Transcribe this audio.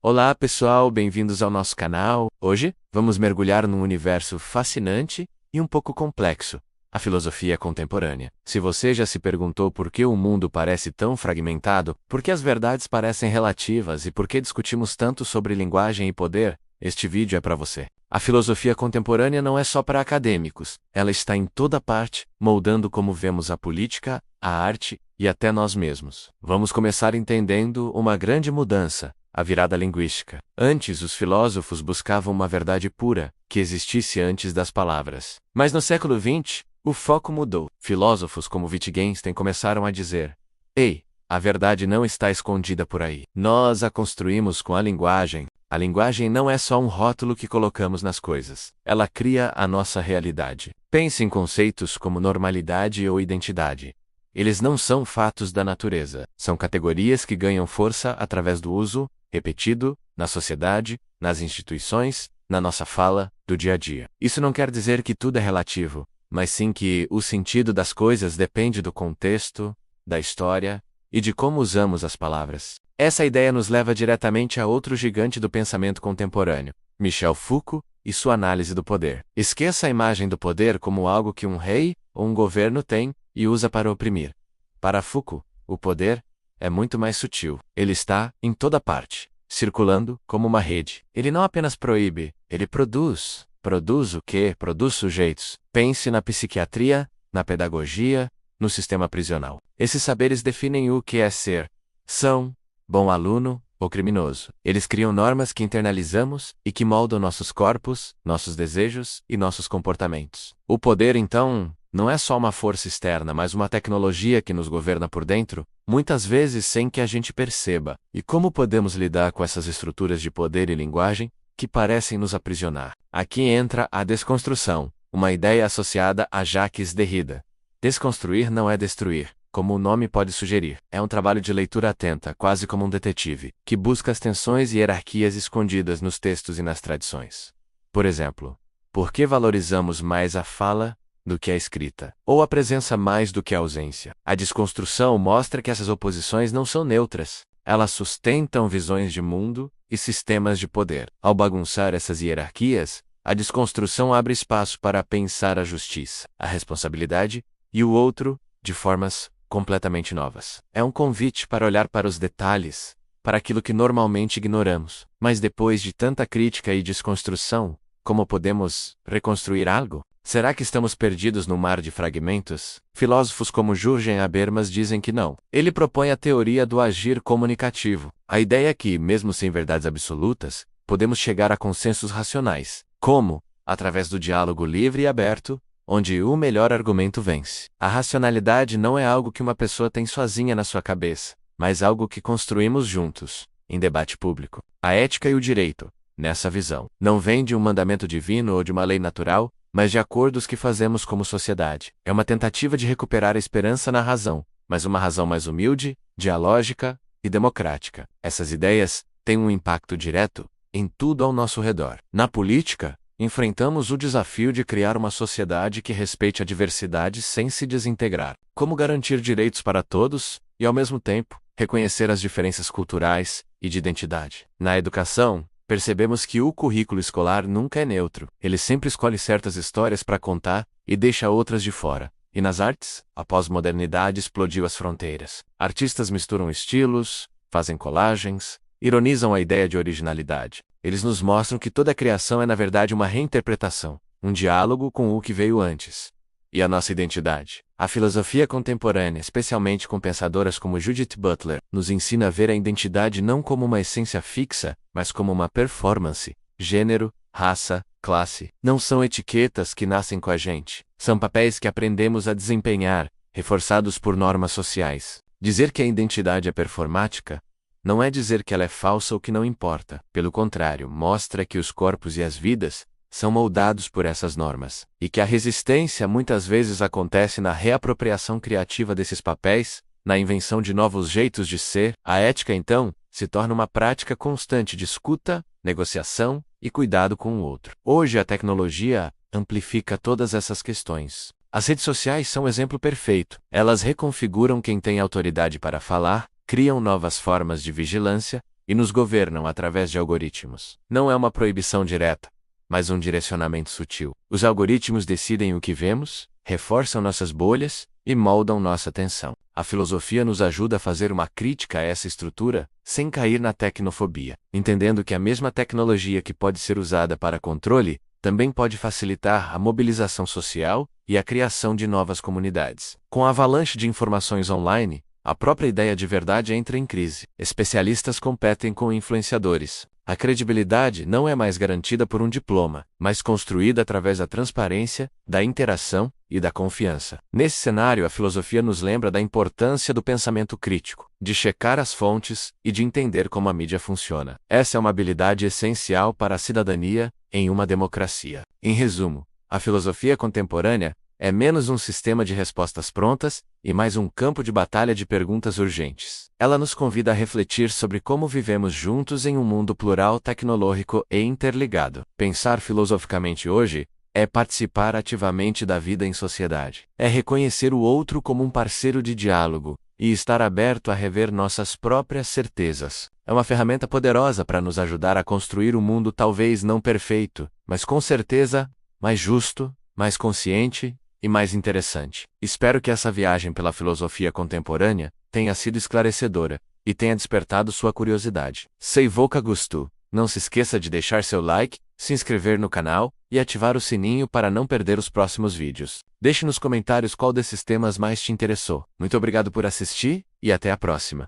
Olá pessoal, bem-vindos ao nosso canal. Hoje, vamos mergulhar num universo fascinante e um pouco complexo, a filosofia contemporânea. Se você já se perguntou por que o mundo parece tão fragmentado, por que as verdades parecem relativas e por que discutimos tanto sobre linguagem e poder, este vídeo é para você. A filosofia contemporânea não é só para acadêmicos, ela está em toda parte, moldando como vemos a política, a arte e até nós mesmos. Vamos começar entendendo uma grande mudança, a virada linguística. Antes, os filósofos buscavam uma verdade pura, que existisse antes das palavras. Mas no século XX, o foco mudou. Filósofos como Wittgenstein começaram a dizer: "Ei, a verdade não está escondida por aí. Nós a construímos com a linguagem. A linguagem não é só um rótulo que colocamos nas coisas. Ela cria a nossa realidade." Pense em conceitos como normalidade ou identidade. Eles não são fatos da natureza. São categorias que ganham força através do uso repetido, na sociedade, nas instituições, na nossa fala, do dia a dia. Isso não quer dizer que tudo é relativo, mas sim que o sentido das coisas depende do contexto, da história e de como usamos as palavras. Essa ideia nos leva diretamente a outro gigante do pensamento contemporâneo, Michel Foucault, e sua análise do poder. Esqueça a imagem do poder como algo que um rei ou um governo tem e usa para oprimir. Para Foucault, o poder é muito mais sutil. Ele está em toda parte, circulando como uma rede. Ele não apenas proíbe, ele produz. Produz o quê? Produz sujeitos. Pense na psiquiatria, na pedagogia, no sistema prisional. Esses saberes definem o que é ser, são, bom aluno ou criminoso. Eles criam normas que internalizamos e que moldam nossos corpos, nossos desejos e nossos comportamentos. O poder, então, não é só uma força externa, mas uma tecnologia que nos governa por dentro, muitas vezes sem que a gente perceba. E como podemos lidar com essas estruturas de poder e linguagem que parecem nos aprisionar? Aqui entra a desconstrução, uma ideia associada a Jacques Derrida. Desconstruir não é destruir, como o nome pode sugerir. É um trabalho de leitura atenta, quase como um detetive, que busca as tensões e hierarquias escondidas nos textos e nas tradições. Por exemplo, por que valorizamos mais a fala do que a escrita? Ou a presença mais do que a ausência? A desconstrução mostra que essas oposições não são neutras. Elas sustentam visões de mundo e sistemas de poder. Ao bagunçar essas hierarquias, a desconstrução abre espaço para pensar a justiça, a responsabilidade e o outro de formas completamente novas. É um convite para olhar para os detalhes, para aquilo que normalmente ignoramos. Mas depois de tanta crítica e desconstrução, como podemos reconstruir algo? Será que estamos perdidos no mar de fragmentos? Filósofos como Jürgen Habermas dizem que não. Ele propõe a teoria do agir comunicativo. A ideia é que, mesmo sem verdades absolutas, podemos chegar a consensos racionais. Como? Através do diálogo livre e aberto, onde o melhor argumento vence. A racionalidade não é algo que uma pessoa tem sozinha na sua cabeça, mas algo que construímos juntos, em debate público. A ética e o direito, nessa visão, não vem de um mandamento divino ou de uma lei natural, mas de acordos que fazemos como sociedade. É uma tentativa de recuperar a esperança na razão, mas uma razão mais humilde, dialógica e democrática. Essas ideias têm um impacto direto em tudo ao nosso redor. Na política, enfrentamos o desafio de criar uma sociedade que respeite a diversidade sem se desintegrar. Como garantir direitos para todos e, ao mesmo tempo, reconhecer as diferenças culturais e de identidade? Na educação, percebemos que o currículo escolar nunca é neutro. Ele sempre escolhe certas histórias para contar e deixa outras de fora. E nas artes, a pós-modernidade explodiu as fronteiras. Artistas misturam estilos, fazem colagens, ironizam a ideia de originalidade. Eles nos mostram que toda criação é na verdade uma reinterpretação, um diálogo com o que veio antes. E a nossa identidade? A filosofia contemporânea, especialmente com pensadoras como Judith Butler, nos ensina a ver a identidade não como uma essência fixa, mas como uma performance. Gênero, raça, classe, não são etiquetas que nascem com a gente. São papéis que aprendemos a desempenhar, reforçados por normas sociais. Dizer que a identidade é performática não é dizer que ela é falsa ou que não importa. Pelo contrário, mostra que os corpos e as vidas são moldados por essas normas, e que a resistência muitas vezes acontece na reapropriação criativa desses papéis, na invenção de novos jeitos de ser. A ética, então, se torna uma prática constante de escuta, negociação e cuidado com o outro. Hoje a tecnologia amplifica todas essas questões. As redes sociais são o exemplo perfeito. Elas reconfiguram quem tem autoridade para falar, criam novas formas de vigilância e nos governam através de algoritmos. Não é uma proibição direta, mas um direcionamento sutil. Os algoritmos decidem o que vemos, reforçam nossas bolhas e moldam nossa atenção. A filosofia nos ajuda a fazer uma crítica a essa estrutura, sem cair na tecnofobia, entendendo que a mesma tecnologia que pode ser usada para controle também pode facilitar a mobilização social e a criação de novas comunidades. Com a avalanche de informações online, a própria ideia de verdade entra em crise. Especialistas competem com influenciadores. A credibilidade não é mais garantida por um diploma, mas construída através da transparência, da interação e da confiança. Nesse cenário, a filosofia nos lembra da importância do pensamento crítico, de checar as fontes e de entender como a mídia funciona. Essa é uma habilidade essencial para a cidadania em uma democracia. Em resumo, a filosofia contemporânea é menos um sistema de respostas prontas e mais um campo de batalha de perguntas urgentes. Ela nos convida a refletir sobre como vivemos juntos em um mundo plural, tecnológico e interligado. Pensar filosoficamente hoje é participar ativamente da vida em sociedade. É reconhecer o outro como um parceiro de diálogo e estar aberto a rever nossas próprias certezas. É uma ferramenta poderosa para nos ajudar a construir um mundo talvez não perfeito, mas com certeza mais justo, mais consciente e mais interessante. Espero que essa viagem pela filosofia contemporânea tenha sido esclarecedora e tenha despertado sua curiosidade. Se você gostou, não se esqueça de deixar seu like, se inscrever no canal e ativar o sininho para não perder os próximos vídeos. Deixe nos comentários qual desses temas mais te interessou. Muito obrigado por assistir e até a próxima.